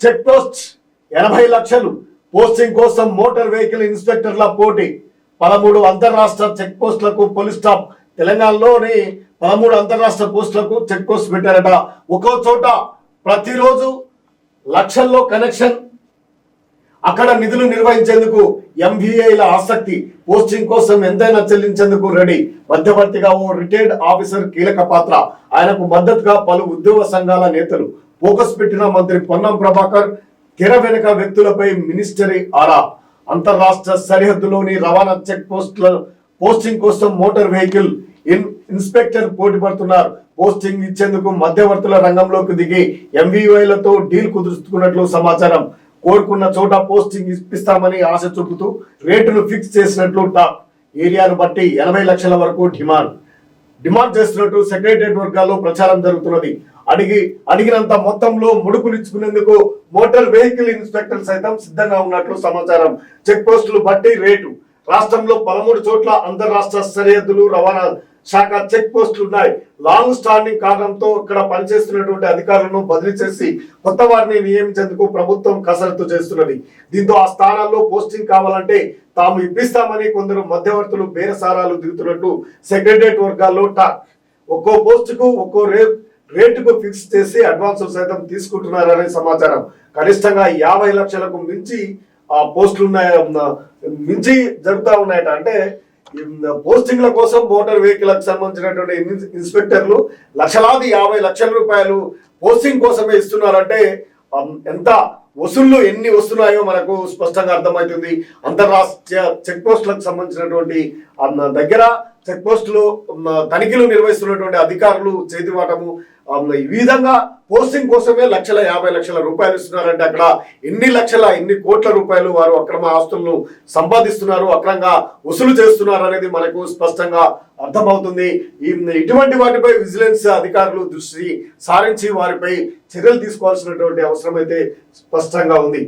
Check post 80 లక్షలు posting కోసం motor vehicle ఇన్స్పెక్టర్ల పోటీ 13 అంతర్రాష్ట్ర చెక్ పోస్టులకు పోలీస్ స్టాప్. తెలంగాణలోని 13 అంతర్రాష్ట్ర పోస్టులకు చెక్ పోస్ట్ పెట్టారట. ఒక్కో చోట ప్రతిరోజు లక్షల్లో కనెక్షన్. అక్కడ నిధులు నిర్వహించేందుకు ఎంబీఏల ఆసక్తి. పోస్టింగ్ కోసం ఎంతైనా చెల్లించేందుకు రెడీ. మధ్యవర్తిగా ఓ రిటైర్డ్ ఆఫీసర్ కీలక పాత్ర. ఆయనకు మద్దతుగా పలు ఉద్యోగ సంఘాల నేతలు. ఫోకస్ పెట్టిన మంత్రి పొన్నం ప్రభాకర్. తెర వెనుక వ్యక్తులపై మినిస్టరీ ఆరా. అంతర్రాష్ట్ర సరిహద్దులోని రవాణా చెక్ పోస్టుల పోస్టింగ్ కోసం మోటార్ వెహికల్ ఇన్స్పెక్టర్ పోటీ పడుతున్నారు. పోస్టింగ్ ఇచ్చేందుకు మధ్యవర్తుల రంగంలోకి దిగి ఎంవీఐలతో డీల్ కుదుర్చుకున్నట్లు సమాచారం. కోరుకున్న చోట పోస్టింగ్ ఇప్పిస్తామని ఆశ చూపుతూ రేటును ఫిక్స్ చేసినట్లు టాక్. ఏరియాను బట్టి 80 లక్షల వరకు డిమాండ్ చేస్తున్నట్టు సెక్రటరియట్ వర్గాల్లో ప్రచారం జరుగుతున్నది. అడిగినంత మొత్తంలో ముడుపునిచ్చుకునేందుకు మోటార్ వెహికల్ ఇన్స్పెక్టర్ సైతం సిద్ధంగా ఉన్నట్లు సమాచారం. చెక్ పోస్టులు బట్టి రేటు. రాష్ట్రంలో 13 చోట్ల అంతర్రాష్ట్ర సరిహద్దులు రవాణా శాఖ చెక్ పోస్టులు ఉన్నాయి. లాంగ్ స్టాండింగ్ కారణంతో ఇక్కడ పనిచేస్తున్నటువంటి అధికారులను బదిలీ చేసి కొత్త వారిని నియమించేందుకు ప్రభుత్వం కసరత్తు చేస్తున్నది. దీంతో ఆ స్థానాల్లో పోస్టింగ్ కావాలంటే తాము ఇప్పిస్తామని కొందరు మధ్యవర్తులు బేరసారాలు దిగుతున్నట్టు సెక్రటరియట్ వర్గాల్లో టాక్. ఒక్కో పోస్టుకు ఒక్కో రేటుకు ఫిక్స్ చేసి అడ్వాన్సులు సైతం తీసుకుంటున్నారనే సమాచారం. కనిష్టంగా 50 లక్షలకు మించి ఆ పోస్టులు మించి జరుగుతూ ఉన్నాయట. అంటే పోస్టింగ్ల కోసం మోటార్ వెహికల్ కి సంబంధించినటువంటి ఇన్స్పెక్టర్లు లక్షలాది 50 లక్షల రూపాయలు పోస్టింగ్ కోసమే ఇస్తున్నారంటే ఎంత వసూళ్లు ఎన్ని వస్తున్నాయో మనకు స్పష్టంగా అర్థమవుతుంది. అంతర్రాష్ట్రీయ చెక్ పోస్టులకు సంబంధించినటువంటి దగ్గర చెక్ పోస్టులు తనిఖీలు నిర్వహిస్తున్నటువంటి అధికారులు చేతివాటము. ఈ విధంగా పోస్టింగ్ కోసమే 1,50 లక్షల రూపాయలు ఇస్తున్నారంటే అక్కడ ఎన్ని కోట్ల రూపాయలు వారు అక్రమ ఆస్తులను సంపాదిస్తున్నారు, అక్రమంగా వసూలు చేస్తున్నారు అనేది మనకు స్పష్టంగా అర్థమవుతుంది. ఇటువంటి వాటిపై విజిలెన్స్ అధికారులు దృష్టి సారించి వారిపై చర్యలు తీసుకోవాల్సినటువంటి అవసరం అయితే స్పష్టంగా ఉంది.